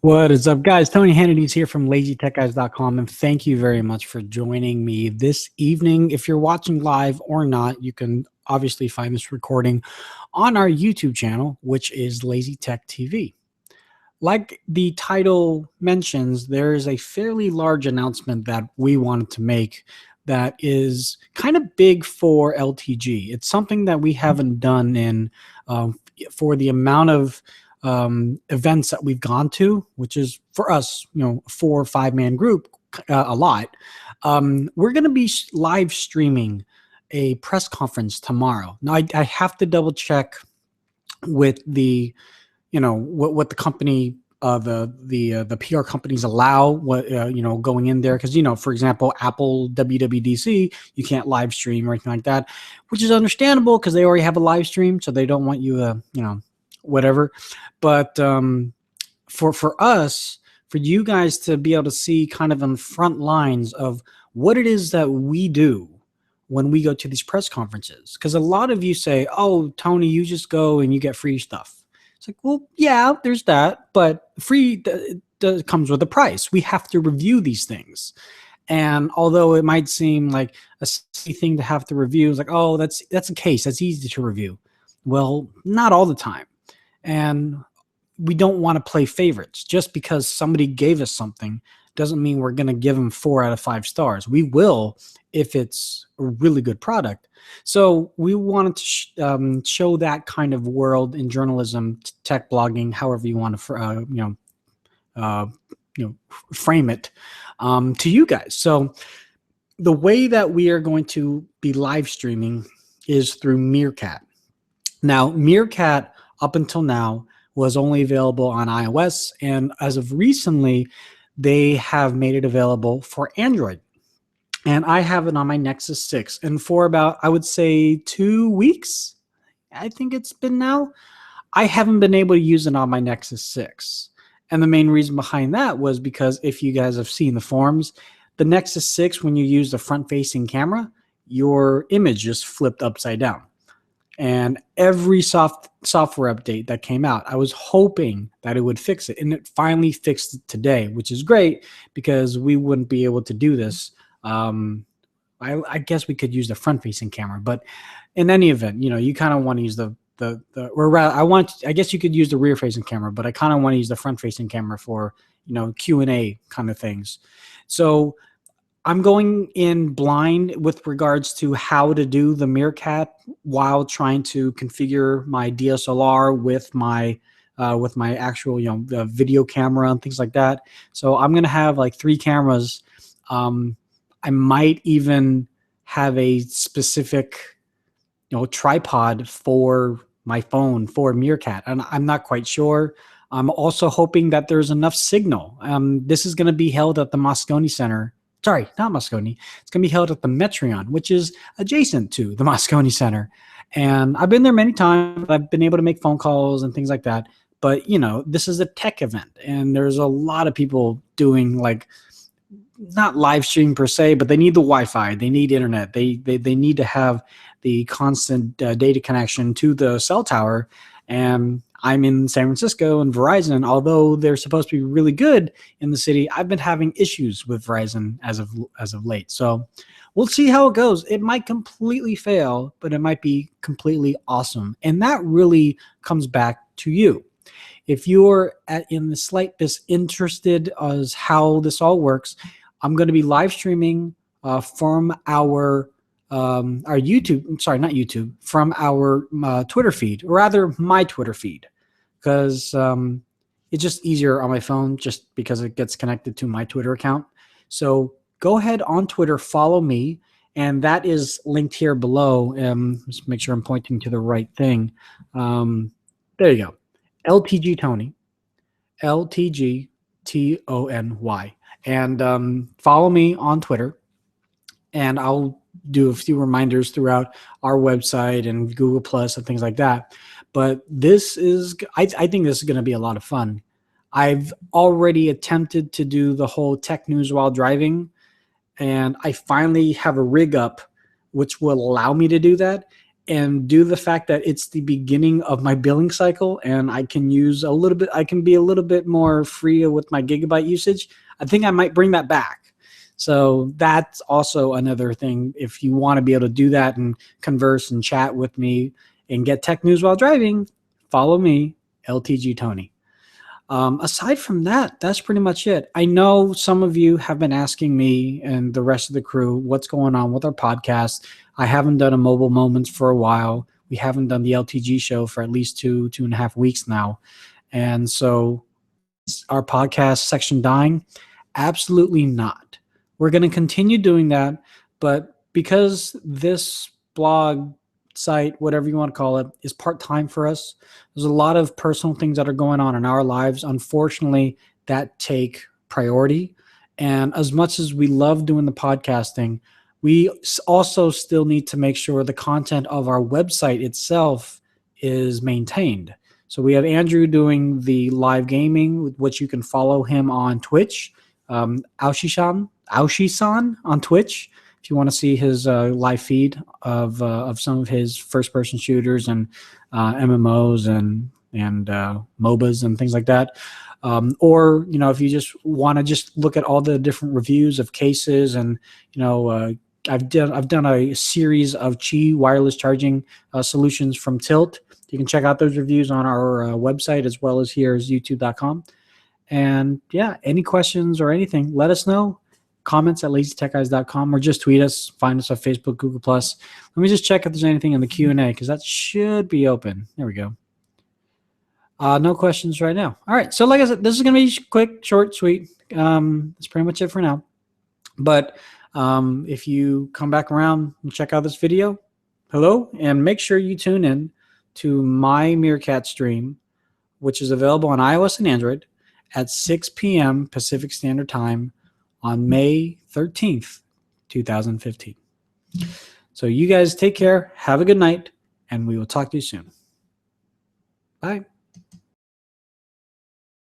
What is up, guys? Tony Hannity's here from LazyTechGuys.com, and thank you very much for joining me this evening. If you're watching live or not, you can obviously find this recording on our YouTube channel, which is Lazy Tech TV. Like the title mentions, there is a fairly large announcement that we wanted to make that is kind of big for LTG. It's something that we haven't done for the amount of events that we've gone to, which is for us, a 4 or 5 man group, a lot. We're going to be live streaming a press conference tomorrow. Now, I have to double check with the, what the company, the PR companies allow, going in there, because for example, Apple WWDC, you can't live stream or anything like that, which is understandable because they already have a live stream, so they don't want you, whatever. But for us, for you guys to be able to see kind of on the front lines of what it is that we do when we go to these press conferences, because a lot of you say, "Oh, Tony, you just go and you get free stuff." It's like, well, yeah, there's that, but free comes with a price. We have to review these things. And although it might seem like a silly thing to have to review, it's like, oh, that's a case. That's easy to review. Well, not all the time. And we don't want to play favorites. Just because somebody gave us something doesn't mean we're going to give them 4 out of 5 stars. We will if it's a really good product. So we wanted to show that kind of world in journalism, tech blogging, however you want to frame it to you guys. So the way that we are going to be live streaming is through Meerkat. Now, Meerkat up until now was only available on iOS, and as of recently, they have made it available for Android. And I have it on my Nexus 6. And for about, I would say, 2 weeks, I think it's been now, I haven't been able to use it on my Nexus 6. And the main reason behind that was because if you guys have seen the forums, the Nexus 6, when you use the front-facing camera, your image just flipped upside down. And every software update that came out, I was hoping that it would fix it. And it finally fixed it today, which is great because we wouldn't be able to do this. I guess we could use the front-facing camera, but in any event, you kind of want to use I guess you could use the rear-facing camera, but I kind of want to use the front-facing camera for, Q&A kind of things. So I'm going in blind with regards to how to do the Meerkat while trying to configure my DSLR with my actual video camera and things like that. So I'm gonna have like 3 cameras. I might even have a specific tripod for my phone for Meerkat, and I'm not quite sure. I'm also hoping that there's enough signal. This is going to be held at the Moscone Center. Sorry, not Moscone. It's going to be held at the Metreon, which is adjacent to the Moscone Center. And I've been there many times. I've been able to make phone calls and things like that. But, this is a tech event. And there's a lot of people doing not live stream per se, but they need the Wi-Fi. They need internet. They need to have the constant data connection to the cell tower. And I'm in San Francisco, and Verizon, although they're supposed to be really good in the city, I've been having issues with Verizon as of late. So we'll see how it goes. It might completely fail, but it might be completely awesome. And that really comes back to you. If you're in the slightest interested as how this all works, I'm going to be live streaming from our YouTube, sorry, not YouTube, from our Twitter feed, or rather my Twitter feed, because it's just easier on my phone just because it gets connected to my Twitter account. So go ahead on Twitter, follow me, and that is linked here below. Just make sure I'm pointing to the right thing. There you go. LTG Tony, LTG TONY. And follow me on Twitter, and I'll do a few reminders throughout our website and Google Plus and things like that. But this is, I think this is going to be a lot of fun. I've already attempted to do the whole tech news while driving, and I finally have a rig up which will allow me to do that. and due to the fact that it's the beginning of my billing cycle and I can use a little bit, I can be a little bit more free with my gigabyte usage, I think I might bring that back. So that's also another thing. If you want to be able to do that and converse and chat with me and get tech news while driving, follow me, LTG Tony. Aside from that, that's pretty much it. I know some of you have been asking me and the rest of the crew what's going on with our podcast. I haven't done a mobile moments for a while. We haven't done the LTG show for at least 2.5 weeks now. And so is our podcast section dying? Absolutely not. We're going to continue doing that, but because this blog site, whatever you want to call it, is part-time for us, there's a lot of personal things that are going on in our lives, unfortunately, that take priority. And as much as we love doing the podcasting, we also still need to make sure the content of our website itself is maintained. So we have Andrew doing the live gaming, which you can follow him on Twitch, Aoshisan on Twitch, if you want to see his live feed of some of his first-person shooters and MMOs and MOBAs and things like that. Or, if you just want to just look at all the different reviews of cases and, I've done a series of Qi wireless charging solutions from Tilt. You can check out those reviews on our website as well as here is youtube.com. And yeah, any questions or anything, let us know. Comments at lazytechguys.com or just tweet us. Find us on Facebook, Google+. Let me just check if there's anything in the Q&A because that should be open. There we go. No questions right now. All right. So like I said, this is going to be quick, short, sweet. That's pretty much it for now. But if you come back around and check out this video, hello, and make sure you tune in to my Meerkat stream, which is available on iOS and Android at 6 p.m. Pacific Standard Time on May 13th, 2015. So you guys take care, have a good night, and we will talk to you soon. Bye.